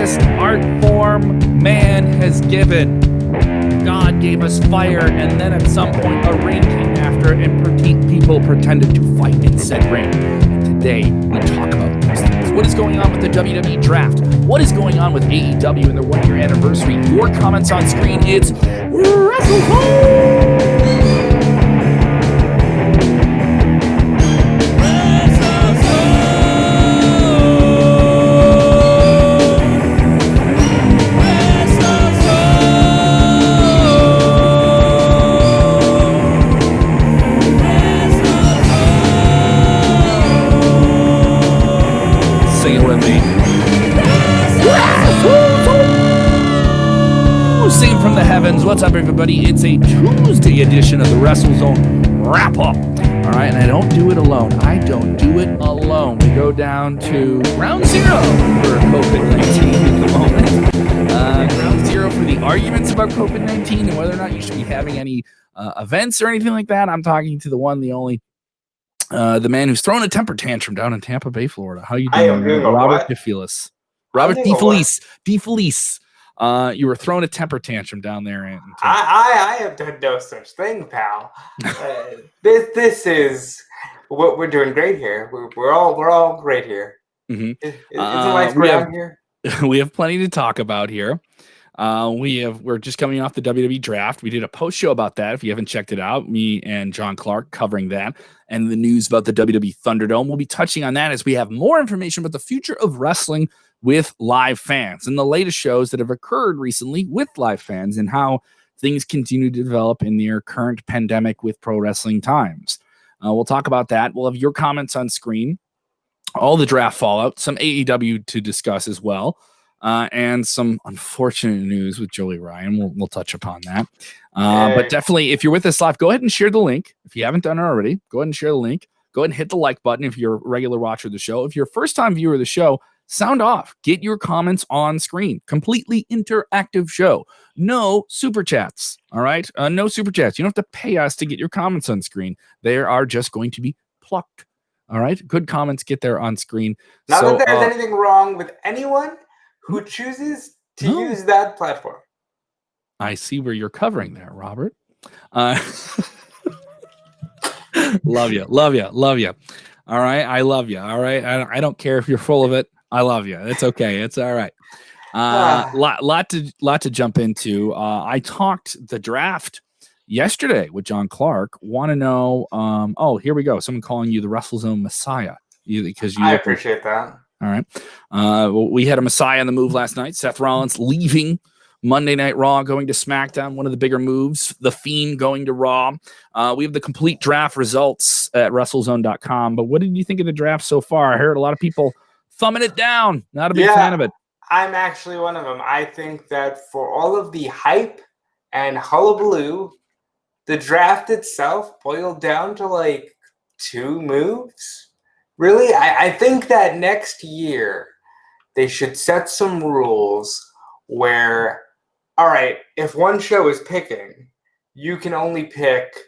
greatest art form man has given. God gave us fire, and then at some point a rain came after it, and people pretended to fight in said rain. And today we talk about those things. What is going on with the WWE draft? What is going on with AEW and their 1-year anniversary? Your comments on screen. It's WrestleZone! Sing from the heavens. What's up, everybody? It's a Tuesday edition of the WrestleZone wrap-up. All right, and I don't do it alone. We go down to ground zero for COVID-19 at the moment. Ground zero for the arguments about COVID-19 and whether or not you should be having any events or anything like that. I'm talking to the one, the only, the man who's throwing a temper tantrum down in Tampa Bay, Florida. How you doing, Robert DeFelice? Robert DeFelice. You were throwing a temper tantrum down there. I have done no such thing, pal. This is what we're doing great here. We're all great here. Mm-hmm. Is life great out here? We have plenty to talk about here. We're just coming off the WWE draft. We did a post show about that. If you haven't checked it out, me and John Clark covering that and the news about the WWE Thunderdome. We'll be touching on that as we have more information about the future of wrestling with live fans and the latest shows that have occurred recently with live fans and how things continue to develop in their current pandemic with pro wrestling times. We'll talk about that. We'll have your comments on screen, all the draft fallout, some AEW to discuss as well, and some unfortunate news with Joey Ryan. We'll touch upon that. But definitely, if you're with us live, go ahead and share the link. If you haven't done it already, go ahead and share the link. Go ahead and hit the like button if you're a regular watcher of the show. If you're a first-time viewer of the show, sound off. Get your comments on screen. Completely interactive show. No super chats. All right? No super chats. You don't have to pay us to get your comments on screen. They are just going to be plucked. All right? Good comments get there on screen. Not that there's anything wrong with anyone who chooses to use that platform. I see where you're covering there, Robert. Love you. All right? I love you. All right? I don't care if you're full of it. I love you. It's okay. It's all right. Lot to jump into. I talked the draft yesterday with John Clark. Want to know? Here we go. Someone calling you the WrestleZone Messiah because I appreciate that. All right. We had a Messiah on the move last night. Seth Rollins leaving Monday Night Raw, going to SmackDown. One of the bigger moves. The Fiend going to Raw. We have the complete draft results at WrestleZone.com. But what did you think of the draft so far? I heard a lot of people thumbing it down. Not a big fan of it. I'm actually one of them. I think that for all of the hype and hullabaloo, the draft itself boiled down to like 2 moves. Really, I think that next year they should set some rules where, all right, if one show is picking, you can only pick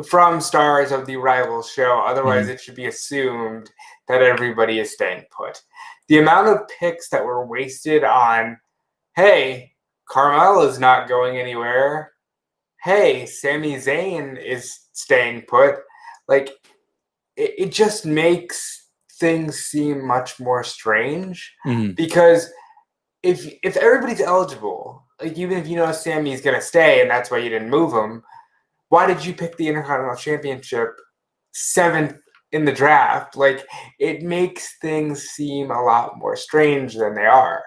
from stars of the rival show. Otherwise, it should be assumed that everybody is staying put. The amount of picks that were wasted on, hey, Carmella's not going anywhere. Hey, Sami Zayn is staying put. Like, it just makes things seem much more strange. Because if everybody's eligible, like even if you know Sami's going to stay and that's why you didn't move him, why did you pick the Intercontinental Championship 7th in the draft? Like, it makes things seem a lot more strange than they are.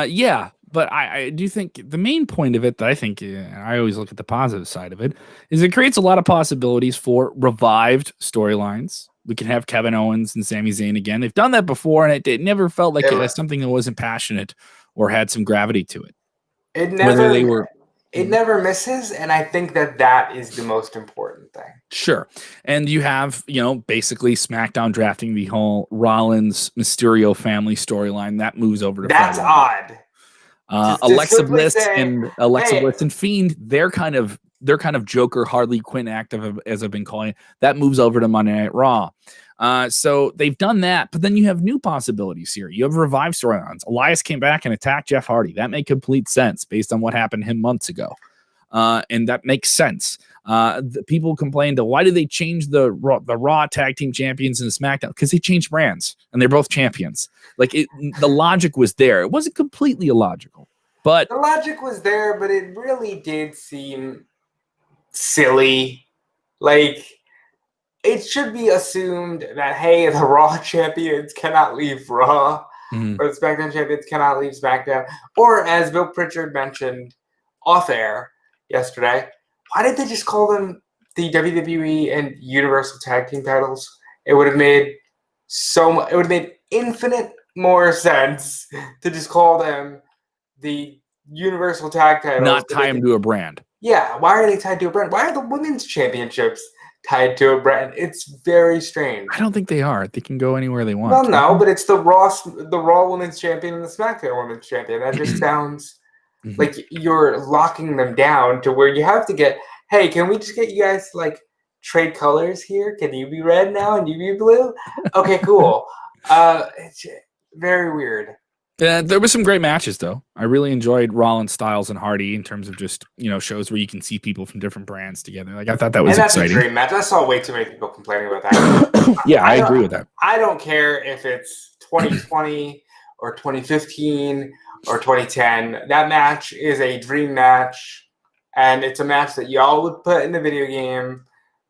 Yeah, but I do think the main point of it that I think I always look at the positive side of it is it creates a lot of possibilities for revived storylines. We can have Kevin Owens and Sami Zayn again. They've done that before, and it never felt like it was something that wasn't passionate or had some gravity to it. It never misses, and I think that is the most important thing. Sure. And you have, basically SmackDown drafting the whole Rollins Mysterio family storyline. That moves over to That's Friday. odd. Alexa Bliss and Fiend, they're kind of their kind of Joker Harley Quinn act, as I've been calling it, that moves over to Monday Night Raw. So they've done that, but then you have new possibilities here. You have revived storylines. Elias came back and attacked Jeff Hardy. That made complete sense based on what happened to him months ago. And that makes sense. The people complained, why did they change the Raw tag team champions and the SmackDown? Because they changed brands and they're both champions. Like the logic was there. It wasn't completely illogical, but the logic was there, but it really did seem silly. Like, it should be assumed that, hey, the Raw champions cannot leave Raw, or the SmackDown champions cannot leave SmackDown. Or, as Bill Pritchard mentioned off air yesterday, why did they just call them the WWE and Universal Tag Team titles? It would have made infinite more sense to just call them the Universal Tag titles. Not tie them to a brand. Yeah, why are they tied to a brand? Why are the women's championships tied to a brand? It's very strange. I don't think they are. They can go anywhere they want. Well, no, but it's the Raw Women's Champion and the SmackDown Women's Champion. That just sounds like you're locking them down to where you have to get, hey, can we just get you guys to, like, trade colors here? Can you be red now and you be blue? Okay, cool. It's very weird. Yeah, there was some great matches, though. I really enjoyed Rollins, Styles, and Hardy in terms of just, shows where you can see people from different brands together. Like, I thought that was exciting. And that's a dream match. I saw way too many people complaining about that. Yeah, I agree with that. I don't care if it's 2020 or 2015 or 2010. That match is a dream match, and it's a match that y'all would put in the video game.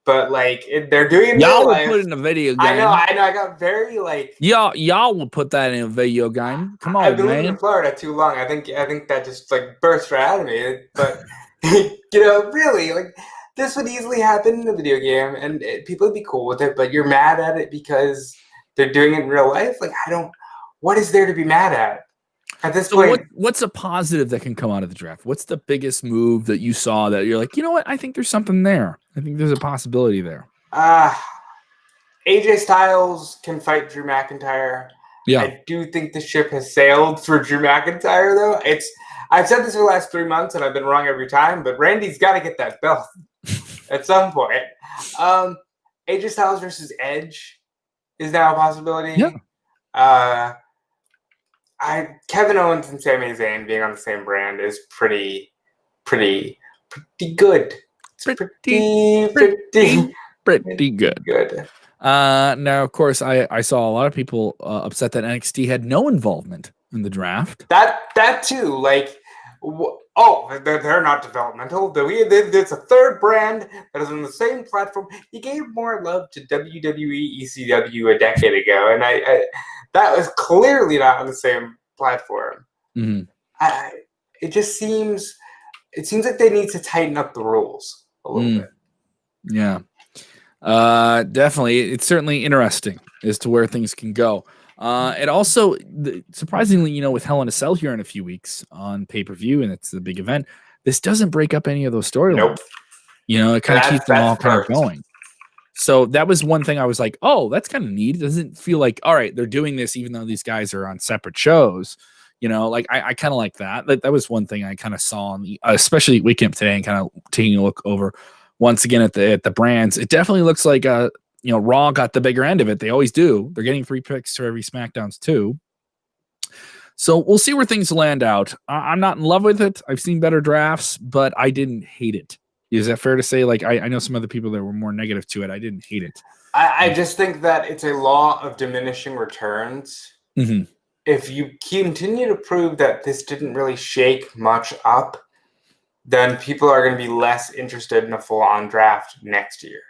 But, like, they're doing it in y'all real will life. put it in a video game. I know. I got very, like... Y'all will put that in a video game. Come on, man. I've been living in Florida too long. I think that just, like, burst right out of me. But, really, like, this would easily happen in a video game, and people would be cool with it, but you're mad at it because they're doing it in real life? Like, what is there to be mad at this point? What's a positive that can come out of the draft? What's the biggest move that you saw that you're like, you know what? I think there's something there. I think there's a possibility there. AJ Styles can fight Drew McIntyre. Yeah. I do think the ship has sailed for Drew McIntyre, though. I've said this for the last 3 months, and I've been wrong every time, but Randy's got to get that belt at some point. AJ Styles versus Edge is now a possibility. Yeah. Kevin Owens and Sami Zayn being on the same brand is pretty good. Pretty good. Now, of course, I saw a lot of people upset that NXT had no involvement in the draft. That too, like, they're not developmental. There's a third brand that is on the same platform. You gave more love to WWE ECW a decade ago, and I that was clearly not on the same platform. It seems like they need to tighten up the rules a little bit. Yeah. Definitely. It's certainly interesting as to where things can go. It also, surprisingly, with Hell in a Cell here in a few weeks on pay-per-view, and it's the big event, this doesn't break up any of those storylines. Nope. It kind of keeps them all kind of going. So that was one thing I was like, oh, that's kind of neat. It doesn't feel like, all right, they're doing this even though these guys are on separate shows. I kind of like that. That was one thing I kind of saw on especially Weekend today, and kind of taking a look over once again at the brands. It definitely looks like Raw got the bigger end of it. They always do. They're getting 3 picks for every SmackDowns too. So we'll see where things land out. I'm not in love with it. I've seen better drafts, but I didn't hate it. Is that fair to say? Like, I know some other people that were more negative to it. I didn't hate it. I just think that it's a law of diminishing returns. Mm-hmm. If you continue to prove that this didn't really shake much up, then people are going to be less interested in a full-on draft next year.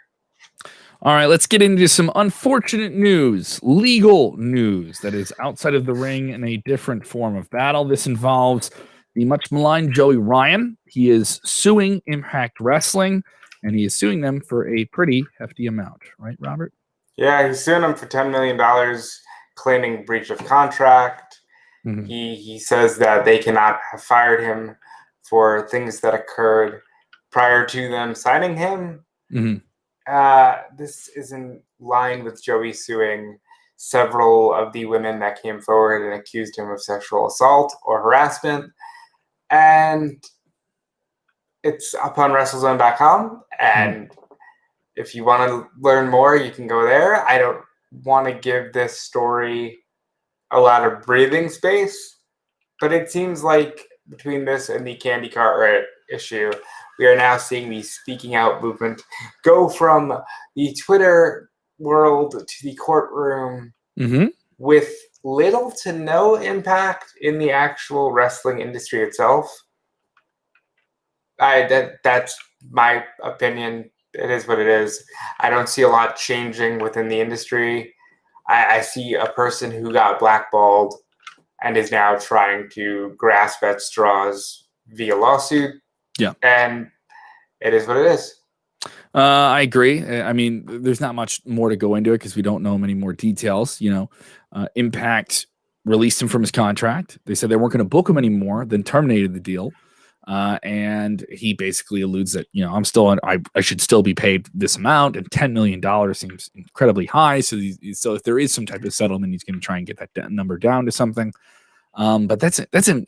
All right, let's get into some unfortunate news, legal news that is outside of the ring in a different form of battle. This involves the much maligned Joey Ryan. He is suing Impact Wrestling, and he is suing them for a pretty hefty amount. Right, Robert? Yeah, he's suing them for $10 million, claiming breach of contract. Mm-hmm. He says that they cannot have fired him for things that occurred prior to them signing him. Mm-hmm. This is in line with Joey suing several of the women that came forward and accused him of sexual assault or harassment. And It's up on WrestleZone.com, and if you want to learn more, you can go there. I don't want to give this story a lot of breathing space, but it seems like between this and the Candy Cartwright issue, we are now seeing the speaking out movement go from the Twitter world to the courtroom with little to no impact in the actual wrestling industry itself. That's my opinion. It is what it is. I don't see a lot changing within the industry. I see a person who got blackballed and is now trying to grasp at straws via lawsuit. Yeah. And it is what it is. I agree. I mean, there's not much more to go into it because we don't know many more details. Impact released him from his contract. They said they weren't going to book him anymore, then terminated the deal. And he basically alludes that, I should still be paid this amount, and $10 million seems incredibly high. So if there is some type of settlement, he's going to try and get that number down to something. But that's him.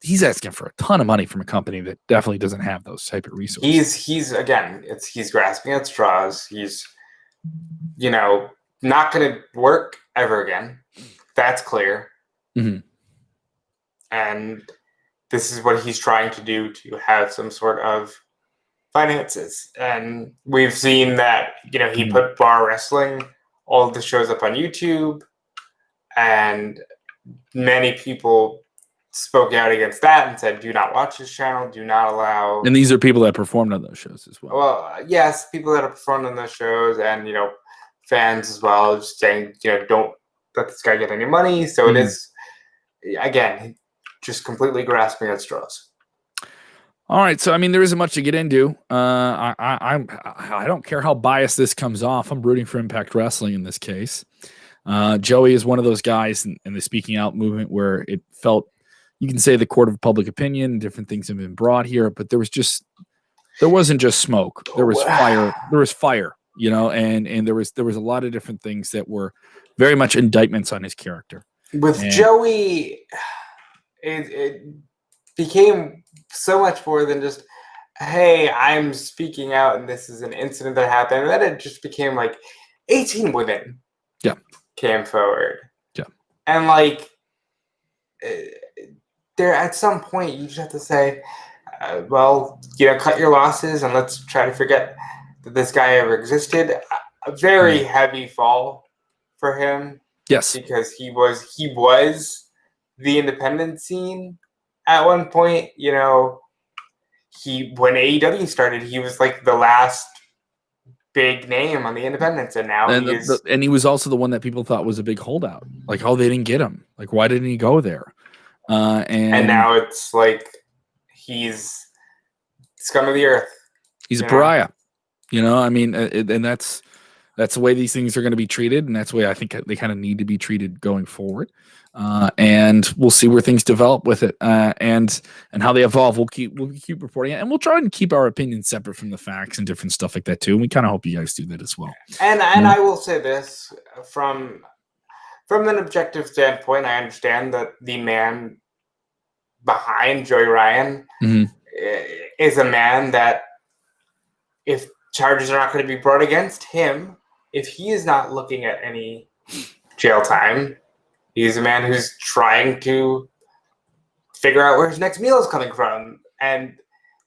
He's asking for a ton of money from a company that definitely doesn't have those type of resources. He's grasping at straws. He's, not going to work ever again. That's clear. Mm-hmm. And this is what he's trying to do to have some sort of finances. And we've seen that, he put bar wrestling, all of the shows up on YouTube, and many people spoke out against that and said, do not watch this channel, do not allow... And these are people that performed on those shows as well. Well, yes, people that have performed on those shows, and, fans as well, just saying, don't let this guy get any money. So it is, again, just completely grasping at straws. All right, so I mean, there isn't much to get into. I don't care how biased this comes off. I'm rooting for Impact Wrestling in this case. Joey is one of those guys in the speaking out movement where it felt, you can say the court of public opinion, different things have been brought here, but there wasn't just smoke. There was fire. There was fire, and there was a lot of different things that were very much indictments on his character. With Joey, it became so much more than just, hey, I'm speaking out and this is an incident that happened. And then it just became like 18 women came forward. Yeah. And there at some point you just have to say, cut your losses and let's try to forget that this guy ever existed. A very heavy fall for him. Yes. Because he was the independent scene at one point. When AEW started, he was like the last big name on the independents, and now and he was also the one that people thought was a big holdout. Like, oh, they didn't get him. Like, why didn't he go there? And now it's like he's scum of the earth. He's a pariah. I mean, and that's the way these things are going to be treated, and that's the way I think they kind of need to be treated going forward. And we'll see where things develop with it, and how they evolve. We'll keep reporting it, and we'll try and keep our opinions separate from the facts and different stuff like that too. And we kind of hope you guys do that as well. And I will say this from an objective standpoint, I understand that the man behind Joey Ryan is a man that, if charges are not going to be brought against him, if he is not looking at any jail time, he's a man who's trying to figure out where his next meal is coming from. And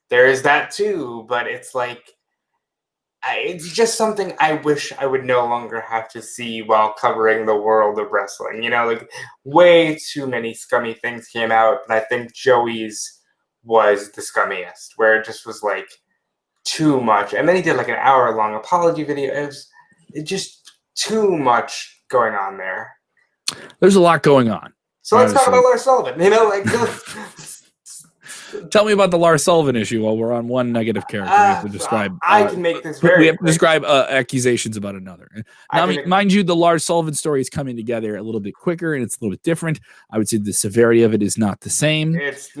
there is that too, but it's like, it's just something I wish I would no longer have to see while covering the world of wrestling. Way too many scummy things came out, and I think Joey's was the scummiest, where it just was like too much. And then he did like an hour-long apology video. It just too much going on there. There's a lot going on. So let's talk about Lars Sullivan. Tell me about the Lars Sullivan issue while we're on one negative character. We have to describe. I can make this very. We have to describe accusations about another. Now, mind you, the Lars Sullivan story is coming together a little bit quicker and it's a little bit different. I would say the severity of it is not the same. It's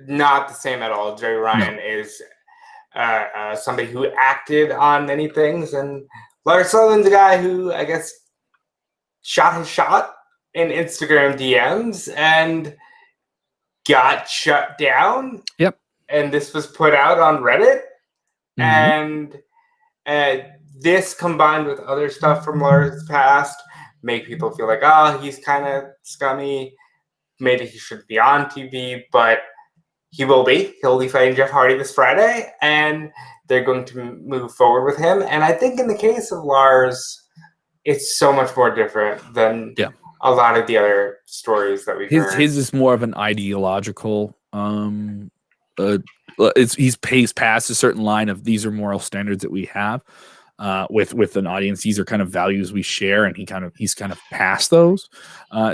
not the same at all. Joey Ryan is somebody who acted on many things, and Lars Sullivan's a guy who, I guess, shot his shot in Instagram DMs and got shut down. Yep. and this was put out on Reddit, Mm-hmm. and this combined with other stuff from Lars' past make people feel like, oh, he's kind of scummy. Maybe he shouldn't be on TV, but he will be. He'll be fighting Jeff Hardy this Friday, and they're going to move forward with him. And I think in the case of Lars, it's so much more different than a lot of the other stories that we've heard. His is more of an ideological. He's past a certain line of these are moral standards that we have with an audience. These are kind of values we share, and he's kind of past those.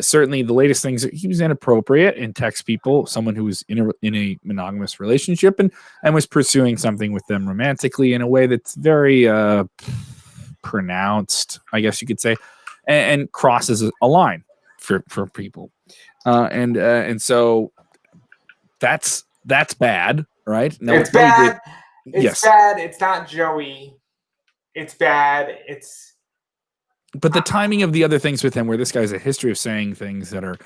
Certainly, the latest things, he was inappropriate and text people, someone who was in a monogamous relationship and was pursuing something with them romantically in a way that's very pronounced, I guess you could say, and crosses a line for people, and so that's bad, right? No, it's bad. It's bad. It's not Joey. It's bad. But the timing of the other things with him, where this guy's a history of saying things that are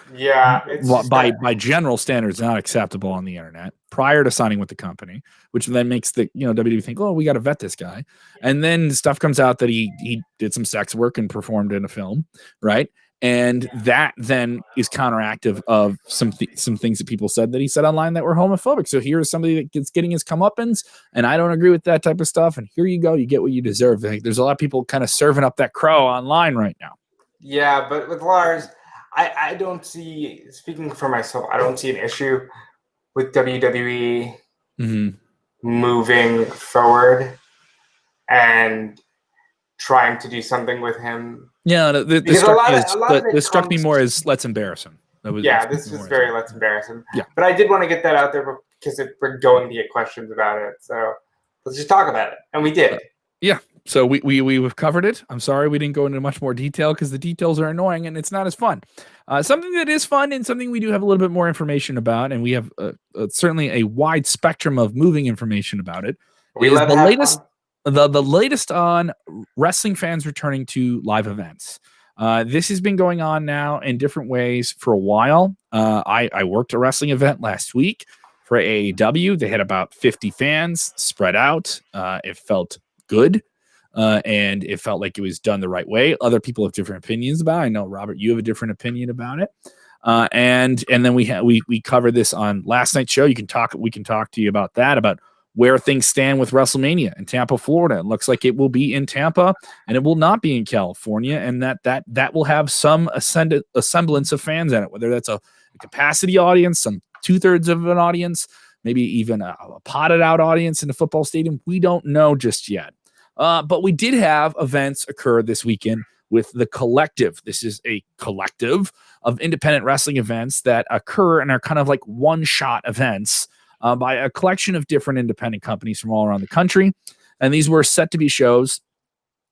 by general standards not acceptable on the internet prior to signing with the company, which then makes the WWE think, oh, we got to vet this guy, and then stuff comes out that he did some sex work and performed in a film, right? And that then is counteractive of some things that people said that he said online that were homophobic. So here's somebody that gets getting his comeuppance, and I don't agree with that type of stuff. And here you go, you get what you deserve. There's a lot of people kind of serving up that crow online right now. Yeah, but with Lars, I don't see, speaking for myself, I don't see an issue with WWE moving forward and trying to do something with him. Yeah, this struck me more as let's embarrass him. This was very let's embarrass him. Yeah, but I did want to get that out there because we're going to get questions about it. So let's just talk about it, and we did. Yeah, so we've covered it. I'm sorry we didn't go into much more detail because the details are annoying and it's not as fun. Something that is fun and something we do have a little bit more information about, and we have certainly a wide spectrum of moving information about it. Is the latest. The latest on wrestling fans returning to live events. This has been going on now in different ways for a while. I worked a wrestling event last week for AEW. They had about 50 fans spread out. It felt good, and it felt like it was done the right way. Other people have different opinions about it. I know, Robert, you have a different opinion about it. And then we covered this on last night's show. We can talk to you about that, about where things stand with WrestleMania in Tampa, Florida. It looks like it will be in Tampa and it will not be in California, and that will have some semblance of fans in it, whether that's a capacity audience, some 2/3 of an audience, maybe even a potted out audience in the football stadium. We don't know just yet. But we did have events occur this weekend with the Collective. This is a collective of independent wrestling events that occur and are kind of like one-shot events by a collection of different independent companies from all around the country. And these were set to be shows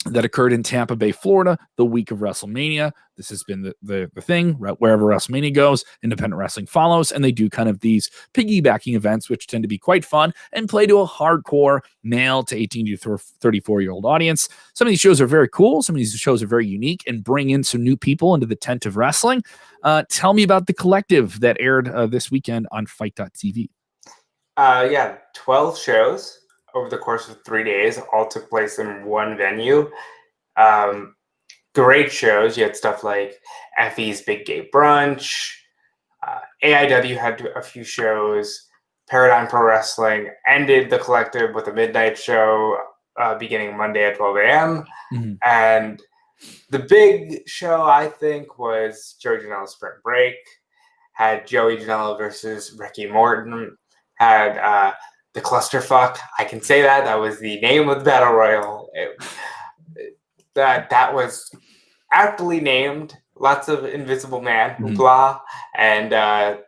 that occurred in Tampa Bay, Florida, the week of WrestleMania. This has been the thing. Wherever WrestleMania goes, independent wrestling follows, and they do kind of these piggybacking events, which tend to be quite fun and play to a hardcore male to 18 to 34-year-old audience. Some of these shows are very cool. Some of these shows are very unique and bring in some new people into the tent of wrestling. Tell me about the Collective that aired this weekend on Fight.tv. 12 shows over the course of 3 days, all took place in one venue. Great shows. You had stuff like Effie's Big Gay Brunch. AIW had a few shows. Paradigm Pro Wrestling ended the Collective with a midnight show beginning Monday at 12 a.m. Mm-hmm. And the big show, I think, was Joey Janela's Spring Break. Had Joey Janela versus Ricky Morton. Had the Clusterfuck. I can say that. That was the name of the Battle Royal. That was aptly named. Lots of Invisible Man, hoopla, and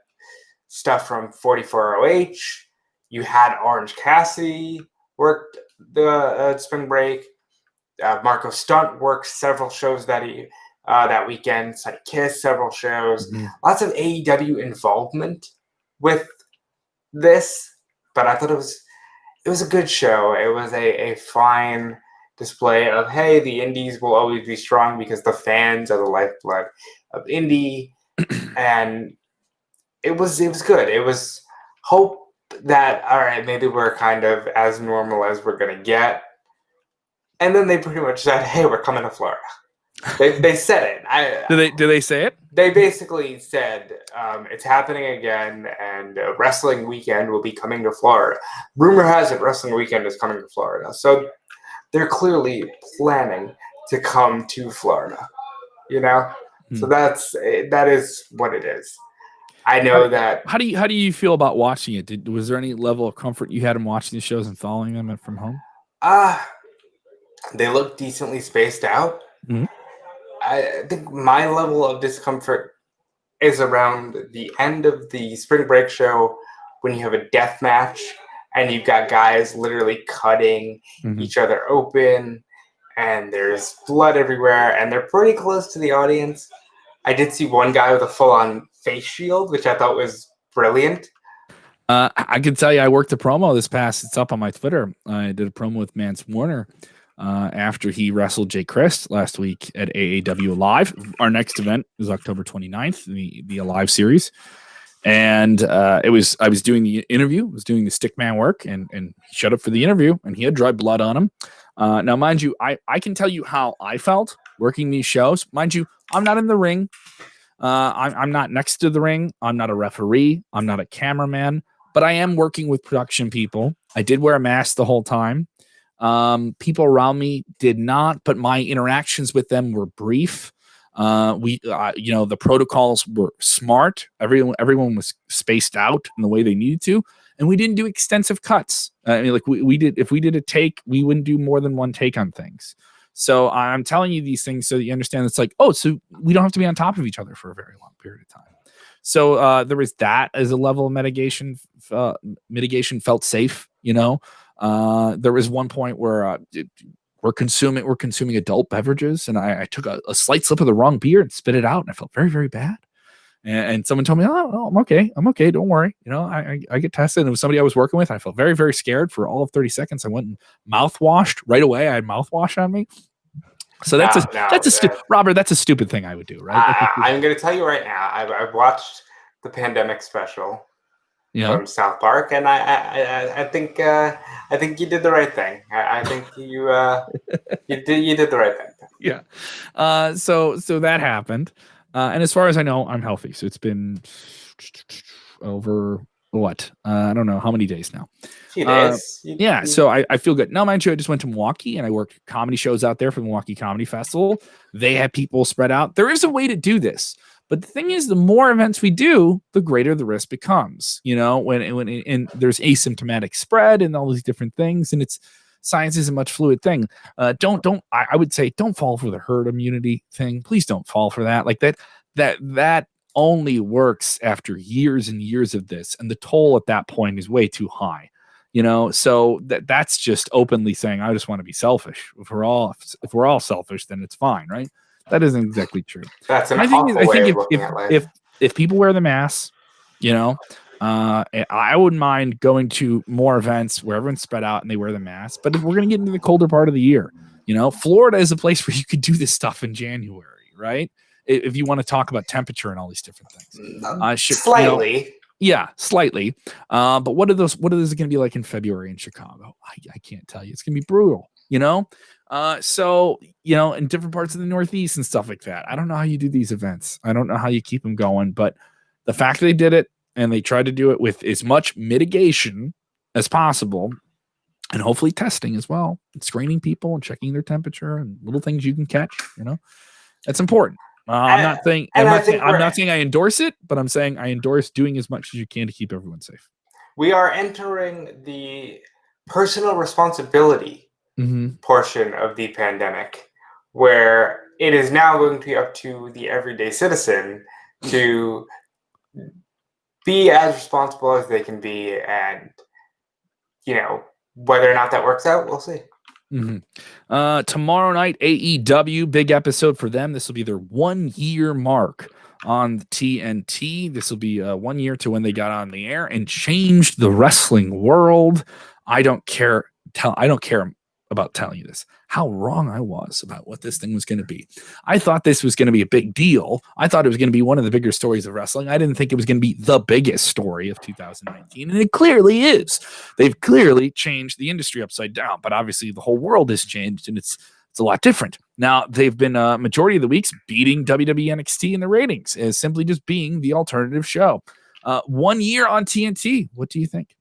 stuff from 44OH. You had Orange Cassidy worked the Spring Break. Marco Stunt worked several shows that weekend. Sunny Kiss, several shows. Mm-hmm. Lots of AEW involvement with this, but I thought it was a good show. It was a fine display of, hey, the indies will always be strong because the fans are the lifeblood of indie, and it was good. It was that, all right, maybe we're kind of as normal as we're going to get. And then they pretty much said, hey, we're coming to Florida. They said it. Do they say it? They basically said it's happening again, and Wrestling Weekend will be coming to Florida. Rumor has it Wrestling Weekend is coming to Florida. So they're clearly planning to come to Florida, you know? So that is what it is. I know that. How do you feel about watching it? Was there any level of comfort you had in watching the shows and following them from home? They look decently spaced out. Mm-hmm. I think my level of discomfort is around the end of the spring break show when you have a death match and you've got guys literally cutting each other open and there's blood everywhere and they're pretty close to the audience. I did see one guy with a full-on face shield, which I thought was brilliant. I can tell you I worked a promo it's up on my Twitter. I did a promo with Mance Warner after he wrestled Jay Christ last week at AAW Live. Our next event is October 29th, the Alive series. And I was doing the interview, was doing the stickman work, and he showed up for the interview, and he had dry blood on him. Now, mind you, I can tell you how I felt working these shows. Mind you, I'm not in the ring. I'm not next to the ring. I'm not a referee. I'm not a cameraman, but I am working with production people. I did wear a mask the whole time. People around me did not, but my interactions with them were brief. The protocols were smart. Everyone was spaced out in the way they needed to, and we didn't do extensive cuts. I mean, like we did, if we did a take, we wouldn't do more than one take on things. So I'm telling you these things so that you understand it's like, oh, so we don't have to be on top of each other for a very long period of time. So there was that as a level of mitigation felt safe, you know. There was one point where we're consuming adult beverages, and I took a slight slip of the wrong beer and spit it out, and I felt very, very bad. And someone told me, oh, I'm okay, don't worry. You know, I get tested, and it was somebody I was working with. I felt very, very scared for all of 30 seconds. I went and mouthwashed right away. I had mouthwash on me. So Robert, that's a stupid thing I would do, right? I'm going to tell you right now, I've watched the pandemic special from South Park, and I think you did the right thing. I think you did the right thing. Yeah. So that happened. And as far as I know, I'm healthy. So it's been over what? I don't know how many days now. Few days. So I feel good. Now, mind you, I just went to Milwaukee and I worked comedy shows out there for the Milwaukee Comedy Festival. They had people spread out. There is a way to do this. But the thing is, the more events we do, the greater the risk becomes, you know, when there's asymptomatic spread and all these different things. And science is a much fluid thing. I would say don't fall for the herd immunity thing. Please don't fall for that. Like that only works after years and years of this. And the toll at that point is way too high, you know? So that's just openly saying, I just want to be selfish. If we're all selfish, then it's fine. Right. That isn't exactly true. That's an awful way of looking at life. If people wear the masks, you know, I wouldn't mind going to more events where everyone's spread out and they wear the mask. But if we're going to get into the colder part of the year, you know, Florida is a place where you could do this stuff in January, right? If you want to talk about temperature and all these different things. Slightly. You know, yeah, slightly. But what are those going to be like in February in Chicago? I can't tell you. It's going to be brutal, you know? So, you know, in different parts of the Northeast and stuff like that. I don't know how you do these events. I don't know how you keep them going, but the fact that they did it and they tried to do it with as much mitigation as possible and hopefully testing as well, and screening people and checking their temperature and little things you can catch, you know, that's important. I'm not saying I endorse it, but I'm saying I endorse doing as much as you can to keep everyone safe. We are entering the personal responsibility portion of the pandemic, where it is now going to be up to the everyday citizen to be as responsible as they can be, and you know, whether or not that works out, we'll see. Tomorrow night, AEW, big episode for them. This will be their 1 year mark on the TNT. This will be 1 year to when they got on the air and changed the wrestling world. I don't care about telling you this, how wrong I was about what this thing was going to be. I thought this was going to be a big deal. I thought it was going to be one of the bigger stories of wrestling. I didn't think it was going to be the biggest story of 2019, and it clearly is. They've clearly changed the industry upside down, but obviously the whole world has changed, and it's a lot different. Now, they've been majority of the weeks beating WWE NXT in the ratings as simply just being the alternative show. 1 year on TNT. What do you think?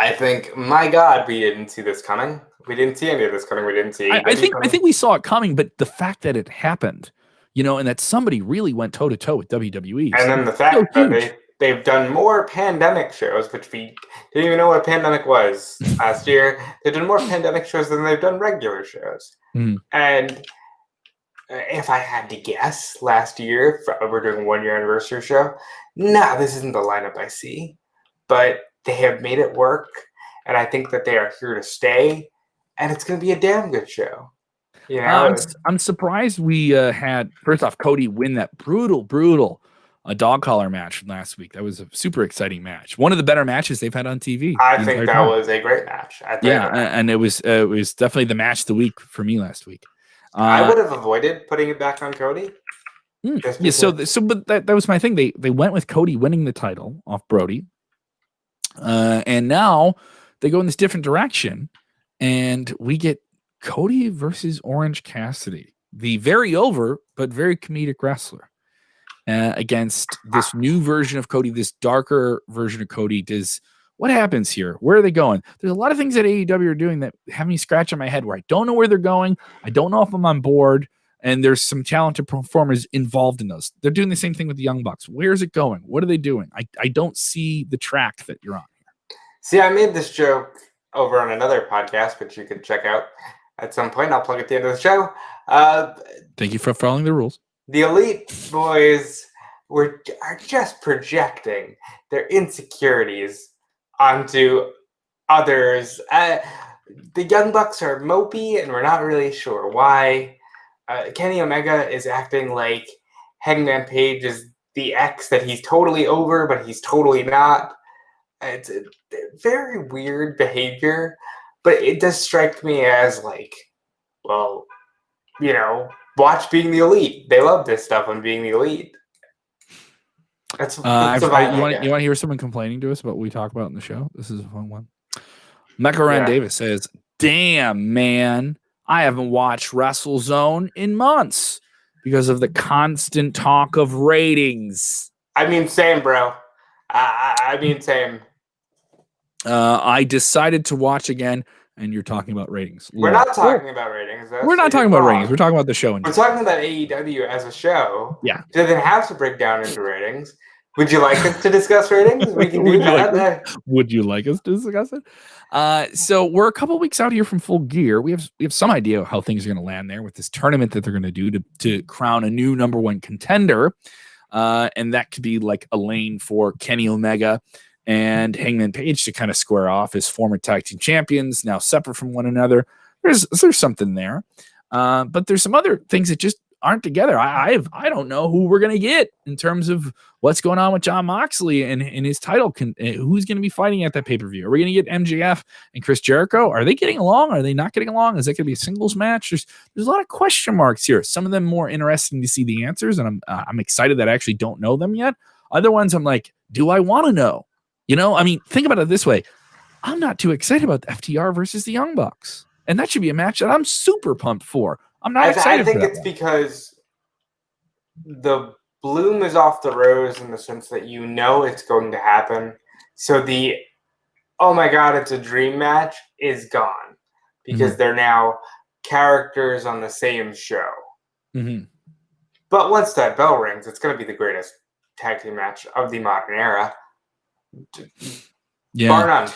I think, my God, we didn't see this coming. We didn't see any of this coming. We didn't see. I think we saw it coming, but the fact that it happened, and that somebody really went toe to toe with WWE, and then the fact that they've done more pandemic shows, which we didn't even know what a pandemic was last year. They've done more pandemic shows than they've done regular shows. And if I had to guess, last year we're doing a 1 year anniversary show. This isn't the lineup I see, but they have made it work, and I think that they are here to stay, and it's going to be a damn good show. I'm surprised we had, first off, Cody win that brutal dog collar match from last week. That was a super exciting match. One of the better matches they've had on TV. I think that was a great match. And it was definitely the match of the week for me last week. I would have avoided putting it back on Cody. Yeah, but that was my thing. They went with Cody winning the title off Brody. And now they go in this different direction, and we get Cody versus Orange Cassidy, the very over but very comedic wrestler, against this new version of Cody, this darker version of Cody. What happens here? Where are they going? There's a lot of things that AEW are doing that have me scratching my head where I don't know where they're going. I don't know if I'm on board. And there's some talented performers involved in those. They're doing the same thing with the Young Bucks. Where is it going? What are they doing? I don't see the track that you're on here. See, I made this joke over on another podcast, which you can check out at some point. I'll plug at the end of the show. Thank you for following the rules. The Elite Boys are just projecting their insecurities onto others. The Young Bucks are mopey, and we're not really sure why. Kenny Omega is acting like Hangman Page is the ex that he's totally over, but he's totally not. It's a very weird behavior, but it does strike me as watch Being the Elite. They love this stuff on Being the Elite. That's you want to hear someone complaining to us about what we talk about in the show? This is a fun one. Mecha Davis says, "Damn, man. I haven't watched WrestleZone in months because of the constant talk of ratings." I mean, same, bro. Same. I decided to watch again, and you're talking about ratings. We're not talking about ratings. We're not talking about ratings. We're talking about the show. We're talking about AEW as a show. Yeah. It doesn't have to break down into ratings. Would you like us to discuss ratings? We can do that. Would you like us to discuss it? So we're a couple weeks out here from Full Gear. We have some idea how things are going to land there with this tournament that they're going to do to crown a new number one contender. And that could be like a lane for Kenny Omega and Hangman Page to kind of square off as former tag team champions, now separate from one another. There's something there. But there's some other things that just aren't together. I don't know who we're going to get in terms of what's going on with Jon Moxley and his title. Who's going to be fighting at that pay-per-view? Are we going to get MJF and Chris Jericho? Are they getting along? Are they not getting along? Is that going to be a singles match? There's a lot of question marks here. Some of them more interesting to see the answers, and I'm excited that I actually don't know them yet. Other ones I'm like, do I want to know? Think about it this way. I'm not too excited about the FTR versus the Young Bucks. And that should be a match that I'm super pumped for. I'm not excited for that. I think it's because the bloom is off the rose in the sense that it's going to happen. So the, oh my God, it's a dream match is gone because they're now characters on the same show. Mm-hmm. But once that bell rings, it's going to be the greatest tag team match of the modern era. Yeah. Bar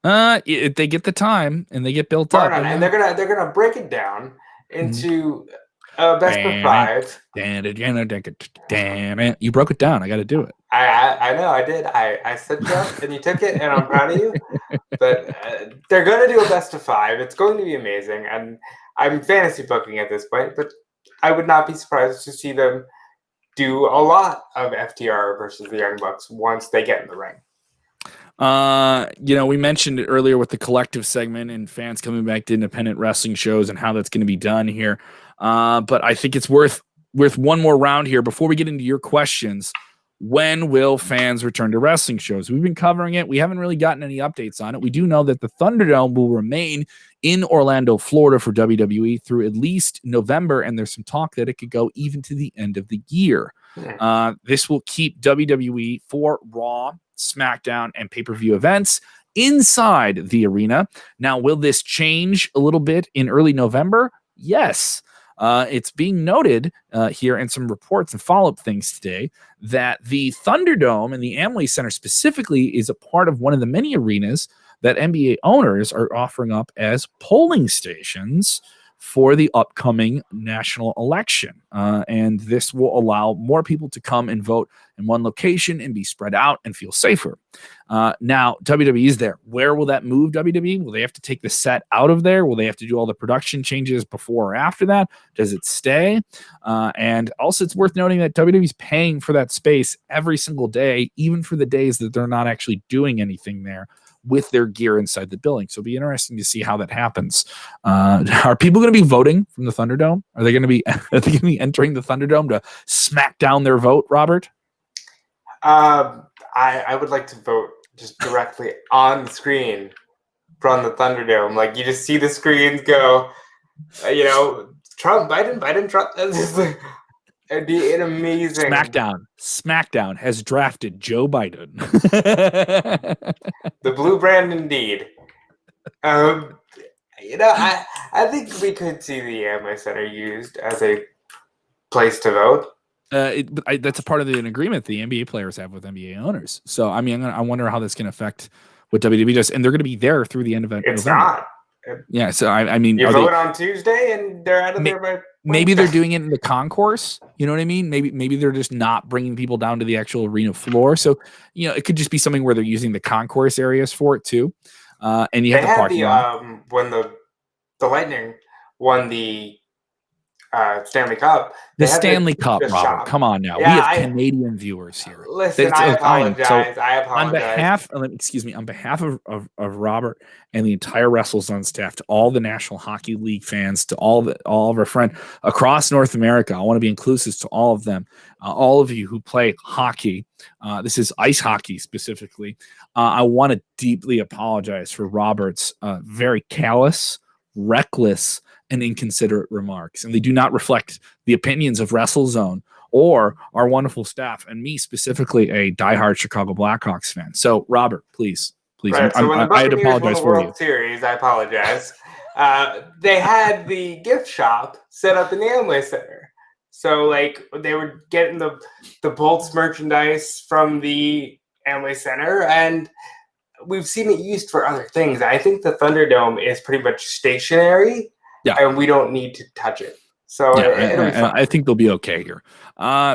none. If they get the time and they get built Bar up, none. And they're gonna break it down into best of five. Damn it! You broke it down. I got to do it. I know. I did. I set you up and you took it, and I'm proud of you. But they're gonna do a best of five. It's going to be amazing, and I'm fantasy booking at this point. But I would not be surprised to see them do a lot of FTR versus the Young Bucks once they get in the ring. We mentioned it earlier with the collective segment and fans coming back to independent wrestling shows and how that's going to be done here. But I think it's worth one more round here before we get into your questions. When will fans return to wrestling shows? We've been covering it. We haven't really gotten any updates on it. We do know that the Thunderdome will remain in Orlando, Florida for WWE through at least November, and there's some talk that it could go even to the end of the year. This will keep WWE for Raw, SmackDown, and pay-per-view events inside the arena. Now, will this change a little bit in early November? Yes. It's being noted here in some reports and follow-up things today that the Thunderdome and the Amway Center specifically is a part of one of the many arenas that NBA owners are offering up as polling stations for the upcoming national election. And this will allow more people to come and vote in one location and be spread out and feel safer. Now, WWE is there. Where will that move WWE? Will they have to take the set out of there? Will they have to do all the production changes before or after that? Does it stay? And also, it's worth noting that WWE is paying for that space every single day, even for the days that they're not actually doing anything there with their gear inside the building. So it'll be interesting to see how that happens. Are people going to be voting from the Thunderdome? Are they going to be entering the Thunderdome to smack down their vote, Robert? I would like to vote just directly on the screen from the Thunderdome. Like, you just see the screens go, Trump, Biden, Trump. It'd be an amazing. SmackDown has drafted Joe Biden. The blue brand, indeed. I think we could see the Amway Center used as a place to vote. That's a part of an agreement the NBA players have with NBA owners. So, I mean, I wonder how that's going to affect what WWE does. And they're going to be there through the end of November. It's not. Yeah, so I mean, you vote on Tuesday and they're out of there by maybe they're doing it in the concourse. You know what I mean? Maybe they're just not bringing people down to the actual arena floor. So, it could just be something where they're using the concourse areas for it too. And you have the parking lot. When the Lightning won the Stanley Cup. The Stanley Cup, Robert. Shop. Come on now. Yeah, we have Canadian viewers here. Listen, I apologize. I apologize. On behalf of Robert and the entire WrestleZone staff, to all the National Hockey League fans, to all of our friends across North America, I want to be inclusive to all of them. All of you who play hockey, this is ice hockey specifically. I want to deeply apologize for Robert's very callous, reckless, and inconsiderate remarks, and they do not reflect the opinions of WrestleZone or our wonderful staff, and me specifically, a diehard Chicago Blackhawks fan. So, Robert, please. Right, so when the Buccaneers won the World Series, I apologize. They had the gift shop set up in the Amway Center, so like they were getting the Bolts merchandise from the Amway Center, and we've seen it used for other things. I think the Thunderdome is pretty much stationary. Yeah. And we don't need to touch it. So yeah, I think they'll be okay here.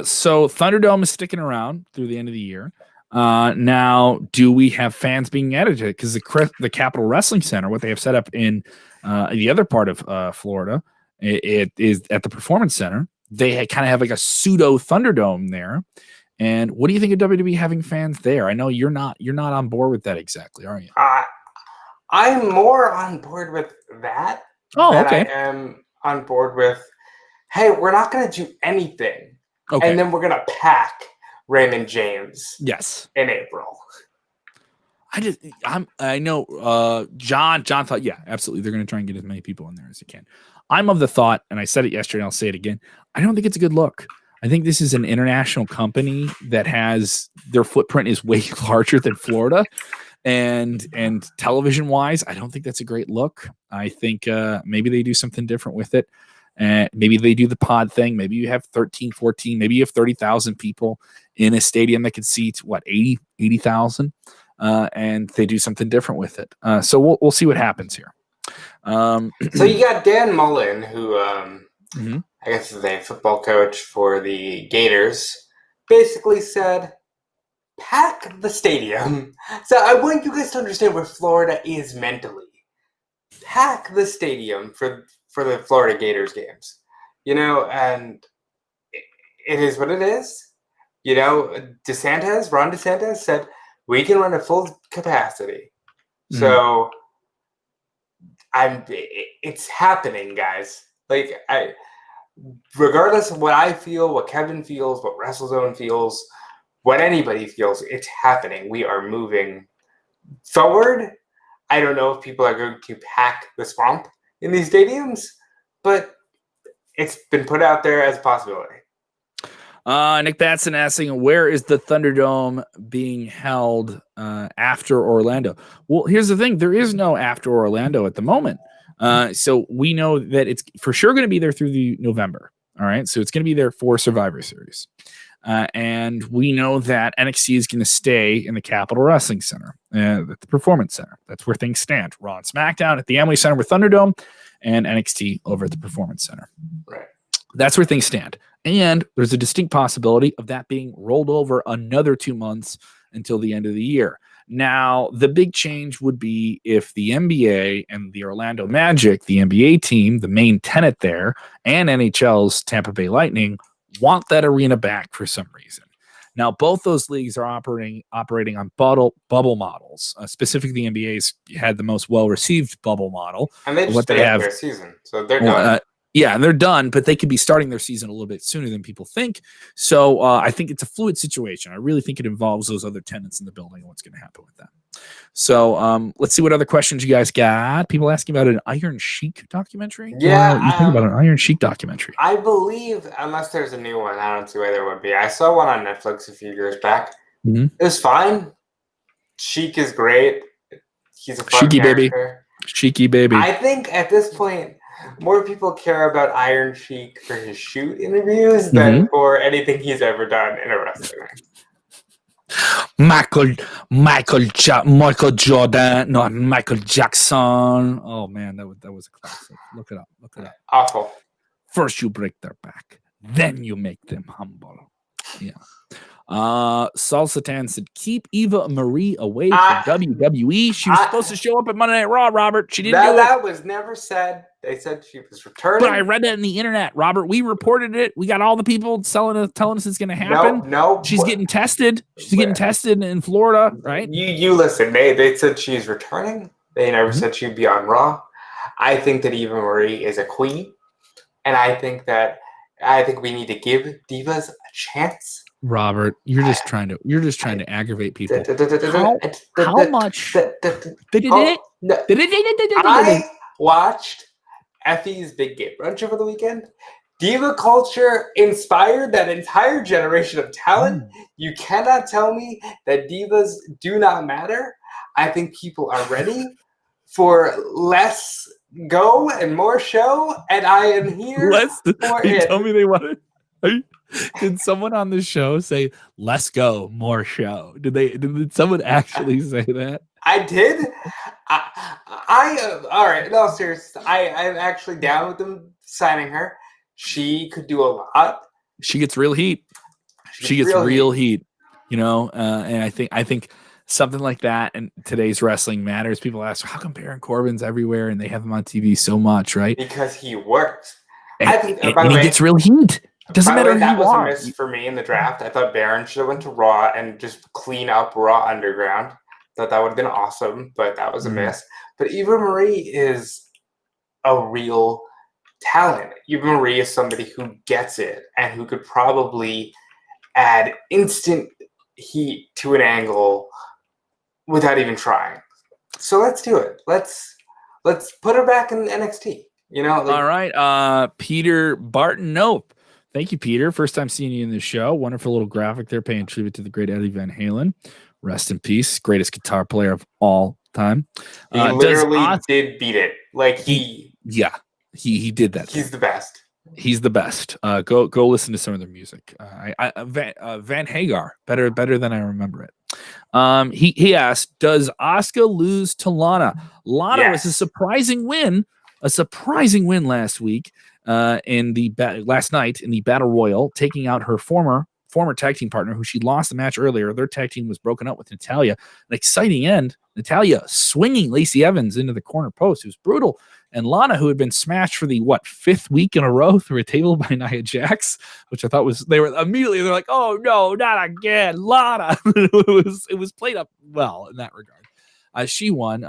So Thunderdome is sticking around through the end of the year. Now, do we have fans being added to it? Because the Capitol Wrestling Center, what they have set up in the other part of Florida, it is at the Performance Center. They kind of have like a pseudo Thunderdome there. And what do you think of WWE having fans there? I know you're not on board with that exactly, are you? I'm more on board with that. Oh, okay. I am on board with, hey, we're not going to do anything. Okay. And then we're going to pack Raymond James. Yes. In April. I know John thought, yeah, absolutely. They're going to try and get as many people in there as they can. I'm of the thought, and I said it yesterday, and I'll say it again. I don't think it's a good look. I think this is an international company that has their footprint is way larger than Florida. And television wise, I don't think that's a great look. I think maybe they do something different with it. Maybe they do the pod thing. Maybe you have 13, 14, maybe you have 30,000 people in a stadium that could seat 80,000, and they do something different with it. So we'll see what happens here. So you got Dan Mullen, who I guess is a football coach for the Gators, basically said, pack the stadium. So I want you guys to understand where Florida is mentally. Pack the stadium for the Florida Gators games. And it is what it is. Ron DeSantis said, we can run at full capacity. Mhm. So it's happening, guys. Like, regardless of what I feel, what Kevin feels, what WrestleZone feels, what anybody feels, it's happening. We are moving forward. I don't know if people are going to pack the swamp in these stadiums, but it's been put out there as a possibility. Nick Batson asking, where is the Thunderdome being held after Orlando? Well, here's the thing. There is no after Orlando at the moment. So we know that it's for sure going to be there through the November. All right. So it's going to be there for Survivor Series. And we know that NXT is going to stay in the Capitol Wrestling Center, at the Performance Center. That's where things stand. Raw and SmackDown at the Amway Center with Thunderdome, and NXT over at the Performance Center. Right. That's where things stand. And there's a distinct possibility of that being rolled over another 2 months until the end of the year. Now, the big change would be if the NBA and the Orlando Magic, the NBA team, the main tenant there, and NHL's Tampa Bay Lightning want that arena back for some reason. Now, both those leagues are operating on bubble models. Specifically, the NBA's had the most well-received bubble model. And they just finished their season, so they're done. Yeah, and they're done, but they could be starting their season a little bit sooner than people think. So I think it's a fluid situation. I really think it involves those other tenants in the building and what's going to happen with them. So let's see what other questions you guys got. People asking about an Iron Sheik documentary? Yeah. What do you think about an Iron Sheik documentary? I believe, unless there's a new one, I don't see why there would be. I saw one on Netflix a few years back. Mm-hmm. It was fine. Sheik is great. He's a fun Sheiky character. Sheiky baby. I think at this point, more people care about Iron Sheik for his shoot interviews than for anything he's ever done in a wrestling ring. Michael Jordan, no, Michael Jackson. Oh man, that was a classic. Look it up. Awful. First you break their back, then you make them humble. Yeah. Saul Sultan said, keep Eva Marie away from WWE. She was supposed to show up at Monday Night Raw, Robert. She didn't do it. That was never said. They said she was returning. But I read that on the internet, Robert. We reported it. We got all the people telling us it's going to happen. No. She's getting tested. She's getting tested in Florida, right? You listen. They said she's returning. They never said she'd be on Raw. I think that Eva Marie is a queen. And I think we need to give divas a chance. Robert, you're just trying to aggravate people. How much? I watched Effie's Big Game Brunch over the weekend. Diva culture inspired that entire generation of talent. You cannot tell me that divas do not matter. I think people are ready for less go and more show, and I am here for it. Tell me they want it. Did someone on the show say, let's go, more show? Did someone actually say that? I did. All right, no, seriously. I'm actually down with them signing her. She could do a lot. She gets real heat. She gets real heat, you know, and I think something like that in today's wrestling matters. People ask, how come Baron Corbin's everywhere and they have him on TV so much, right? Because he works. And he gets real heat. Doesn't matter who that you was are. a miss for me in the draft. I thought Baron should have went to Raw and just clean up Raw Underground. Thought that would have been awesome, but that was a miss. But Eva Marie is a real talent. Eva Marie is somebody who gets it and who could probably add instant heat to an angle without even trying. So let's do it. Let's put her back in NXT. You know. All right. Peter Barton. Nope. Thank you, Peter. First time seeing you in the show. Wonderful little graphic there, paying tribute to the great Eddie Van Halen. Rest in peace. Greatest guitar player of all time. He literally did beat it. Like he did that. He's the best. He's the best. Go listen to some of their music. Van Hagar, better than I remember it. He asked, does Asuka lose to Lana? Lana was a surprising win last week. Last night in the Battle Royal, taking out her former former tag team partner who she lost the match earlier. Their tag team was broken up with Natalya. An exciting end. Natalya swinging Lacey Evans into the corner post. It was brutal. And Lana, who had been smashed for the 5th week in a row through a table by Nia Jax, which I thought they're like, oh no, not again, Lana. it was played up well in that regard. She won,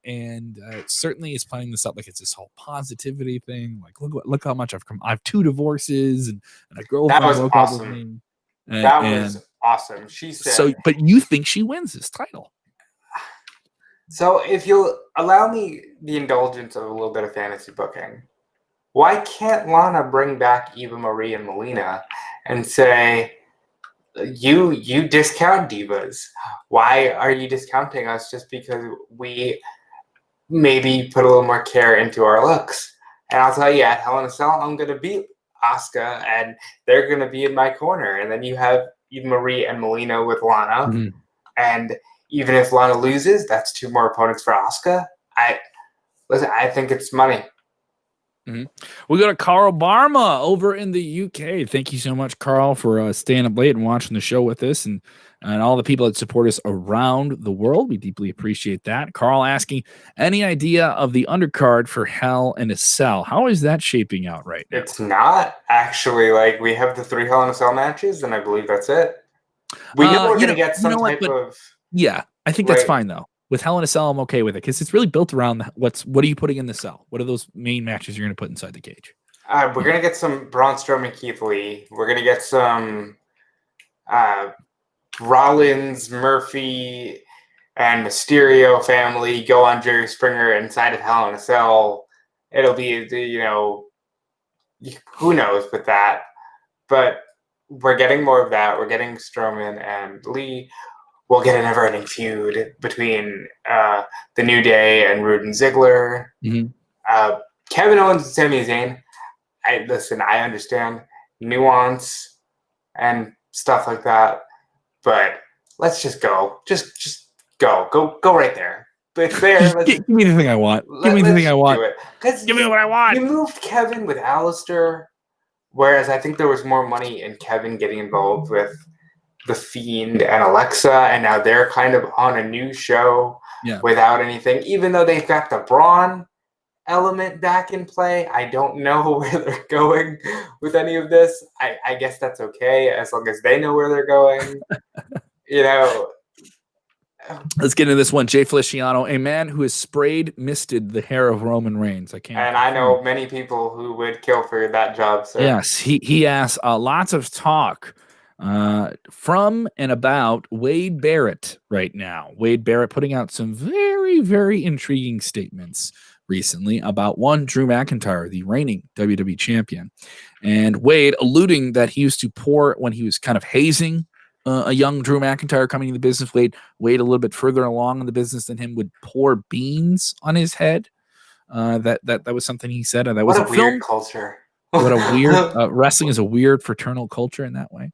and certainly is playing this up like it's this whole positivity thing. Like, look how much I've come. I have 2 divorces and a girlfriend broke up with me. That was awesome. She said. So, but you think she wins this title? So, if you'll allow me the indulgence of a little bit of fantasy booking, why can't Lana bring back Eva Marie and Melina and say, you discount divas? Why are you discounting us just because we maybe put a little more care into our looks? And I'll tell you, at Hell in a Cell, I'm going to beat Asuka, and they're going to be in my corner. And then you have Eva Marie and Melina with Lana. Mm-hmm. And even if Lana loses, that's 2 more opponents for Asuka. I think it's money. Mm-hmm. We got Carl Barma over in the UK. Thank you so much, Carl, for staying up late and watching the show with us, and all the people that support us around the world. We deeply appreciate that. Carl asking, any idea of the undercard for Hell in a Cell? How is that shaping out right now? It's not actually. Like, we have the 3 Hell in a Cell matches, and I believe that's it. We know we're going to get some type of... Yeah, I think that's fine, though. With Hell in a Cell, I'm okay with it because it's really built around what are you putting in the cell? What are those main matches you're going to put inside the cage? We're going to get some Braun Strowman, Keith Lee. We're going to get some Rollins, Murphy, and Mysterio family go on Jerry Springer inside of Hell in a Cell. It'll be, who knows with that. But we're getting more of that. We're getting Strowman and Lee. We'll get a never-ending feud between the New Day and Rude and Ziggler. Mm-hmm. Kevin Owens and Sami Zayn. I understand nuance and stuff like that, but let's just go. Just go right there. But there, give me the thing I want. Give me the thing I want. Give me what I want. You moved Kevin with Alistair, whereas I think there was more money in Kevin getting involved with the Fiend and Alexa, and now they're kind of on a new show without anything, even though they've got the Braun element back in play. I don't know where they're going with any of this. I guess that's okay as long as they know where they're going. Let's get into this one. Jay Feliciano, a man who has misted the hair of Roman Reigns. I know many people who would kill for that job. So. Yes, he asks lots of talk from and about Wade Barrett right now. Wade Barrett putting out some very, very intriguing statements recently about Drew McIntyre, the reigning WWE champion. And Wade alluding that he used to pour when he was kind of hazing a young Drew McIntyre coming into the business. Wade a little bit further along in the business than him would pour beans on his head. That was something he said. And that was a weird culture. What a weird wrestling is a weird fraternal culture in that way.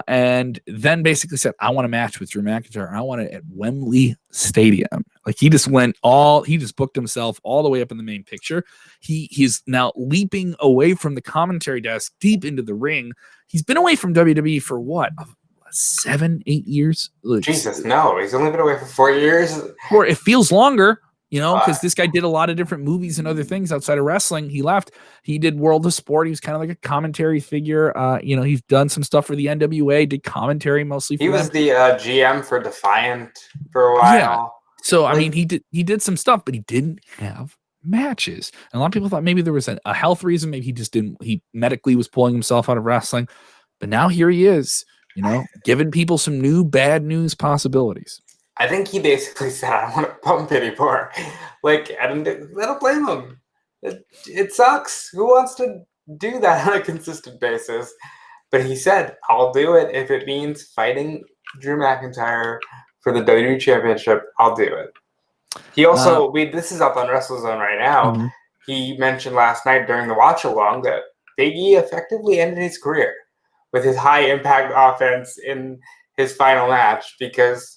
And then basically said, I want a match with Drew McIntyre. I want it at Wembley Stadium. Like he just booked himself all the way up in the main picture. He's now leaping away from the commentary desk deep into the ring. He's been away from WWE for what? 7-8 years? Jesus, no. He's only been away for 4 years. Or it feels longer. Because this guy did a lot of different movies and other things outside of wrestling. He left. He did World of Sport. He was kind of like a commentary figure. He's done some stuff for the NWA, did commentary mostly for He was the GM for Defiant for a while. Yeah. So, he did some stuff, but he didn't have matches. And a lot of people thought maybe there was a health reason. Maybe he medically was pulling himself out of wrestling. But now here he is, giving people some new bad news possibilities. I think he basically said, I don't want to pump anymore. I don't blame him. It sucks. Who wants to do that on a consistent basis? But he said, I'll do it if it means fighting Drew McIntyre for the WWE Championship. I'll do it. He also, this is up on WrestleZone right now. Mm-hmm. He mentioned last night during the watch-along that Big E effectively ended his career with his high-impact offense in his final match because...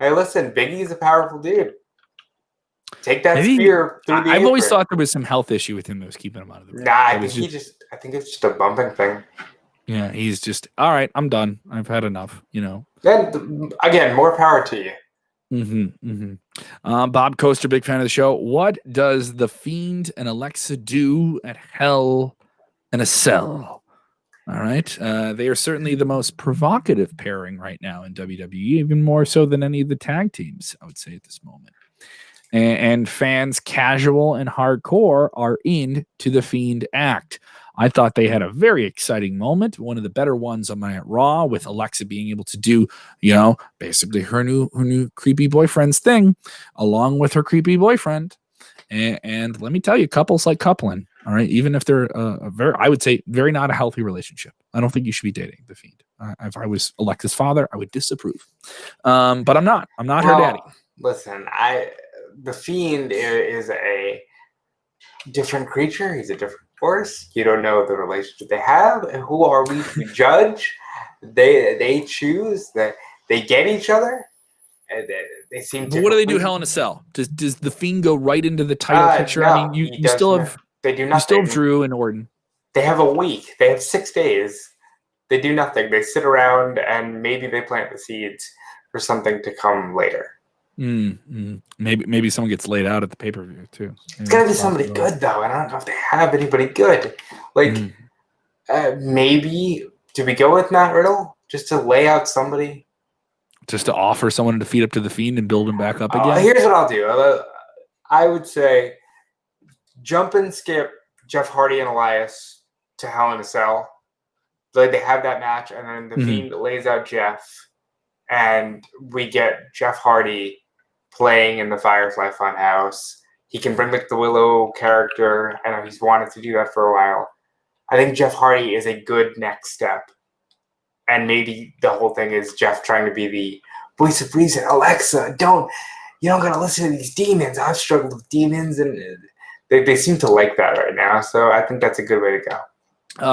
Hey, listen, Big E's a powerful dude. Take that spear through the I've always thought there was some health issue with him that was keeping him out of the ring. Nah, I think it's just a bumping thing. Yeah, he's just, all right, I'm done. I've had enough, Then again, more power to you. Bob Coester, big fan of the show. What does the Fiend and Alexa do at Hell in a Cell? All right. They are certainly the most provocative pairing right now in WWE, even more so than any of the tag teams, I would say, at this moment. And fans, casual and hardcore, are into the Fiend act. I thought they had a very exciting moment, one of the better ones on my Raw, with Alexa being able to do, basically her new creepy boyfriend's thing, along with her creepy boyfriend. And let me tell you, couples like coupling. All right, even if they're I would say, very not a healthy relationship. I don't think you should be dating the Fiend. If I was Alexa's father, I would disapprove. But I'm not. I'm not her daddy. Listen, the Fiend is a different creature. He's a different force. You don't know the relationship they have. Who are we to judge? They choose that they get each other. They seem. But what do they do? Hell in a Cell? Does the Fiend go right into the title picture? No, I mean, you still have. They do nothing. You still have Drew and Orton. They have a week. They have 6 days. They do nothing. They sit around and maybe they plant the seeds for something to come later. Maybe someone gets laid out at the pay-per-view too. It's gotta be somebody good though. I don't know if they have anybody good. Maybe do we go with Matt Riddle just to lay out somebody? Just to offer someone to defeat up to the Fiend and build him back up again? Here's what I'll do. I would say jump and skip Jeff Hardy and Elias to Hell in a Cell. Like they have that match, and then the Fiend lays out Jeff, and we get Jeff Hardy playing in the Firefly Funhouse. He can bring the Willow character. I know he's wanted to do that for a while. I think Jeff Hardy is a good next step. And maybe the whole thing is Jeff trying to be the voice of reason. Alexa, you don't gotta listen to these demons. I've struggled with demons, and they seem to like that right now. So I think that's a good way to go.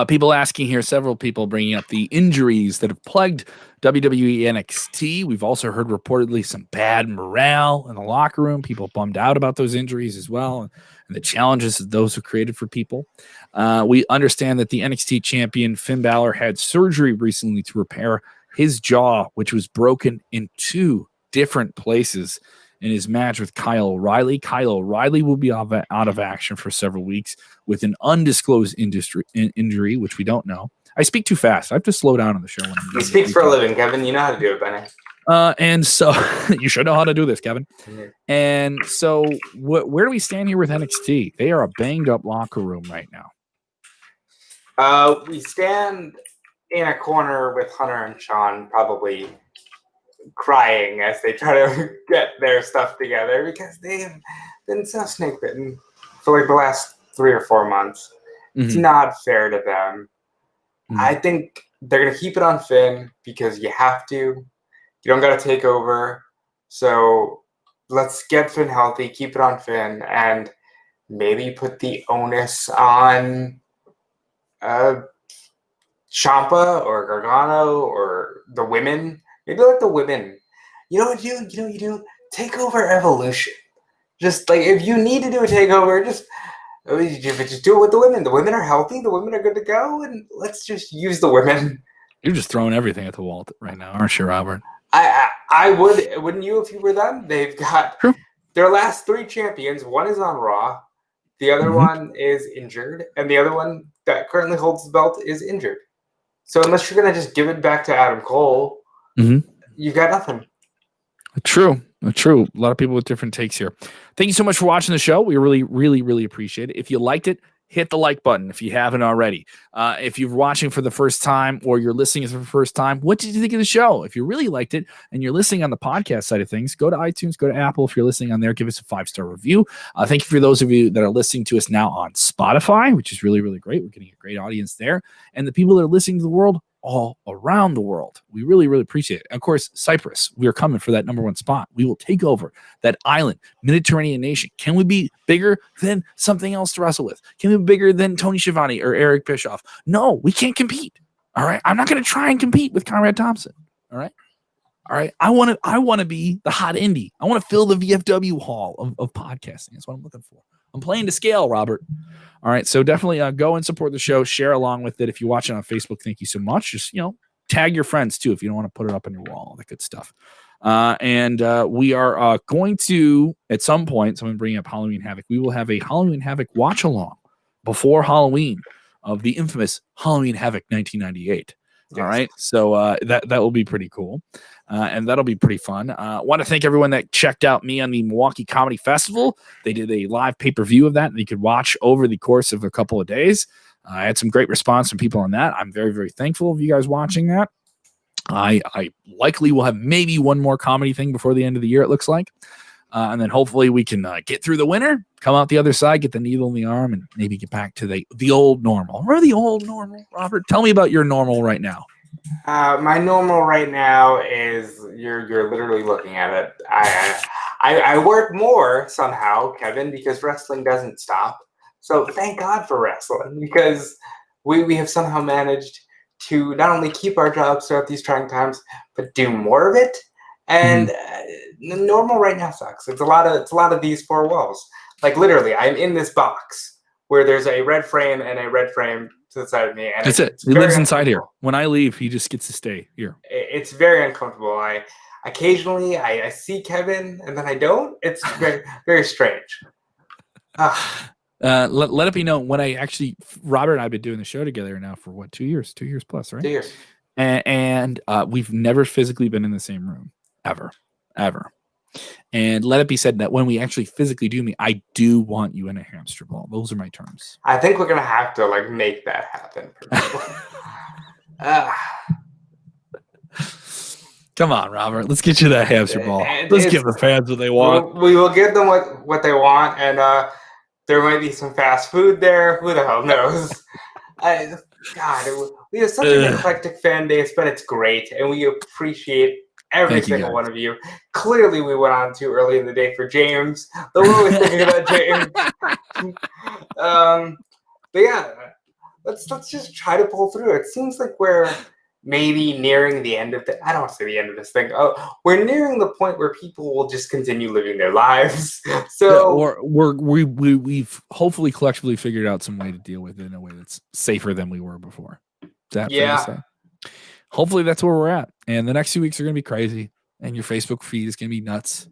People asking here, several people bringing up the injuries that have plagued WWE NXT. We've also heard reportedly some bad morale in the locker room. People bummed out about those injuries as well, and the challenges that those have created for people. We understand that the NXT champion Finn Balor had surgery recently to repair his jaw, which was broken in 2 different places in his match with Kyle O'Reilly. Kyle O'Reilly will be out of action for several weeks with an undisclosed injury, which we don't know. I speak too fast. I have to slow down on the show. You speak for a living, Kevin. You know how to do it by now. And so you should know how to do this, Kevin. Mm-hmm. And so where do we stand here with NXT? They are a banged up locker room right now. We stand in a corner with Hunter and Sean probably crying as they try to get their stuff together because they've been so snake bitten for like the last 3 or 4 months. It's not fair to them. I think they're going to keep it on Finn because you have to. You don't got to take over. So let's get Finn healthy, keep it on Finn, and maybe put the onus on Ciampa or Gargano or the women. Maybe like the women. You know what you do? Take over Evolution. Just like if you need to do a takeover, just do it with the women. The women are healthy. The women are good to go, and let's just use the women. You're just throwing everything at the wall right now, aren't you, Robert? I wouldn't you if you were them? They've got their last 3 champions. One is on Raw, the other one is injured, and the other one that currently holds the belt is injured. So unless you're gonna just give it back to Adam Cole, you got nothing. True. A lot of people with different takes here. Thank you so much for watching the show. We really, really, really appreciate it. If you liked it, hit the like button if you haven't already. If you're watching for the first time or you're listening for the first time, what did you think of the show? If you really liked it and you're listening on the podcast side of things, go to iTunes, go to Apple. If you're listening on there, give us a 5-star review. Thank you for those of you that are listening to us now on Spotify, which is really, really great. We're getting a great audience there. And the people that are listening to the world all around the world. We really, really appreciate it. And of course, Cyprus, we are coming for that #1 spot. We will take over that island, Mediterranean nation. Can we be bigger than something else to wrestle with? Can we be bigger than Tony Schiavone or Eric Bischoff? No, we can't compete. All right. I'm not going to try and compete with Conrad Thompson. All right. I want to be the hot indie. I want to fill the VFW hall of podcasting. That's what I'm looking for. I'm playing to scale, Robert. All right, so definitely go and support the show. Share along with it. If you watch it on Facebook, thank you so much. Just, tag your friends too if you don't want to put it up on your wall, all that good stuff. And we are going to, at some point, someone bringing up Halloween Havoc, we will have a Halloween Havoc watch along before Halloween of the infamous Halloween Havoc 1998. Yes. All right, so that will be pretty cool. And that'll be pretty fun. I want to thank everyone that checked out me on the Milwaukee Comedy Festival. They did a live pay-per-view of that that you could watch over the course of a couple of days. I had some great response from people on that. I'm very, very thankful of you guys watching that. I likely will have maybe one more comedy thing before the end of the year, it looks like. And then hopefully we can get through the winter, come out the other side, get the needle in the arm, and maybe get back to the old normal. Remember the old normal, Robert? Tell me about your normal right now. My normal right now is you're literally looking at it. I work more somehow, Kevin, because wrestling doesn't stop. So thank God for wrestling, because we have somehow managed to not only keep our jobs throughout these trying times, but do more of it. And normal right now sucks. It's a lot of these four walls. Like literally, I'm in this box where there's a red frame and a red frame to the side of me. And that's it. He lives inside here. When I leave, he just gets to stay here. It's very uncomfortable. Occasionally I see Kevin and then I don't. It's very, very strange. Let it be known when Robert and I have been doing the show together now for what, 2 years? 2 years plus, right? 2 years. And we've never physically been in the same room ever. And let it be said that when we actually physically do meet, I do want you in a hamster ball. Those are my terms. I think we're gonna have to make that happen. Come on, Robert. Let's get you that hamster ball. Let's give the fans what they want. We will give them what they want, and there might be some fast food there. Who the hell knows? God, we have such an eclectic fan base, but it's great, and we appreciate every single one of you. Clearly, we went on too early in the day for James. Though we're always thinking about James. But yeah, let's just try to pull through. It seems like we're maybe nearing the end of I don't want to say the end of this thing. We're nearing the point where people will just continue living their lives. So, we've hopefully collectively figured out some way to deal with it in a way that's safer than we were before. Is that fair to say? Hopefully that's where we're at. And the next 2 weeks are going to be crazy. And your Facebook feed is going to be nuts.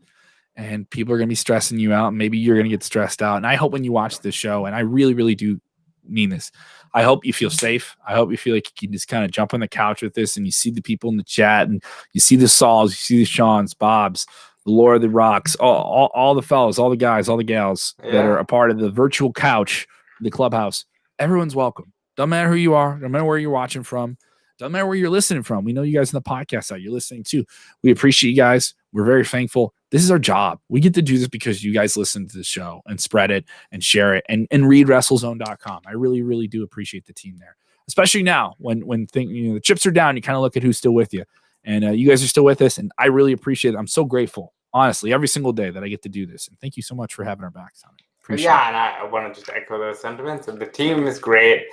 And people are going to be stressing you out. And maybe you're going to get stressed out. And I hope when you watch this show, and I really, really do mean this, I hope you feel safe. I hope you feel like you can just kind of jump on the couch with this and you see the people in the chat and you see the Sauls, you see the Seans, Bobs, the Laura, the Rocks, all the fellas, all the guys, all the gals that are a part of the virtual couch, the clubhouse. Everyone's welcome. Doesn't matter who you are. Doesn't matter where you're watching from. Doesn't matter where you're listening from. We know you guys in the podcast side. You're listening too. We appreciate you guys. We're very thankful. This is our job. We get to do this because you guys listen to the show and spread it and share it and read WrestleZone.com. I really, really do appreciate the team there, especially now when the chips are down. You kind of look at who's still with you, and you guys are still with us, and I really appreciate it. I'm so grateful, honestly, every single day that I get to do this, and thank you so much for having our backs on it. Appreciate it. And I want to just echo those sentiments. And the team is great.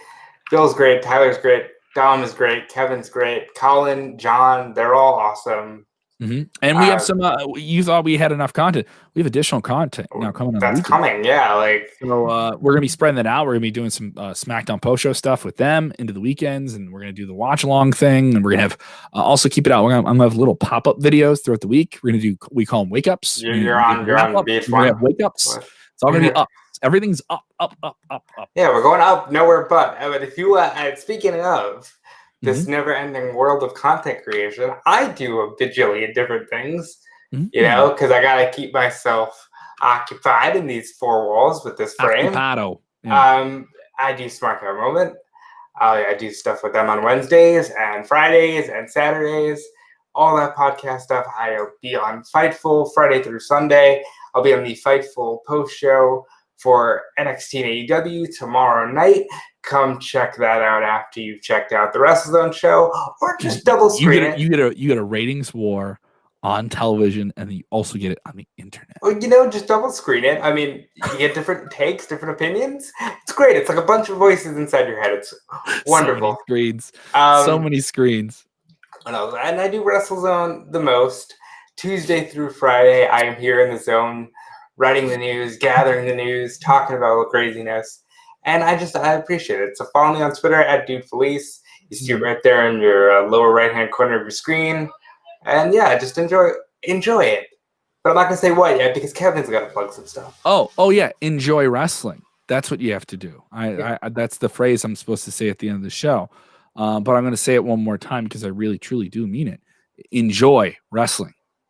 Bill's great. Tyler's great. Dom is great. Kevin's great. Colin, John, they're all awesome. Mm-hmm. And we have some. You thought we had enough content. We have additional content now coming on. That's coming, yeah. So we're gonna be spreading that out. We're gonna be doing some SmackDown post show stuff with them into the weekends, and we're gonna do the watch along thing, and we're gonna have also keep it out. I'm gonna have little pop up videos throughout the week. We're gonna do we call them wake ups. You're on VH1. We're gonna have wake ups. It's all gonna be up. Everything's up. Yeah, we're going up, nowhere but. But if you speaking of this never-ending world of content creation, I do a bajillion different things, because I gotta keep myself occupied in these four walls with this frame. Yeah. I do Smart Cover Moment. I do stuff with them on Wednesdays and Fridays and Saturdays. All that podcast stuff. I'll be on Fightful Friday through Sunday. I'll be on the Fightful post show for NXT and AEW tomorrow night. Come check that out after you've checked out the WrestleZone show, or just double screen it. You get a ratings war on television, and then you also get it on the internet. Well, just double screen it. I mean, you get different takes, different opinions. It's great. It's like a bunch of voices inside your head. It's wonderful. So many screens. And I do WrestleZone the most. Tuesday through Friday, I am here in the zone writing the news, gathering the news, talking about all the craziness. And I appreciate it. So follow me on Twitter at DudeFelice. You see it right there in your lower right-hand corner of your screen. And yeah, just enjoy it. But I'm not going to say what yet because Kevin's got to plug some stuff. Oh yeah. Enjoy wrestling. That's what you have to do. I that's the phrase I'm supposed to say at the end of the show. But I'm going to say it one more time because I really, truly do mean it. Enjoy wrestling.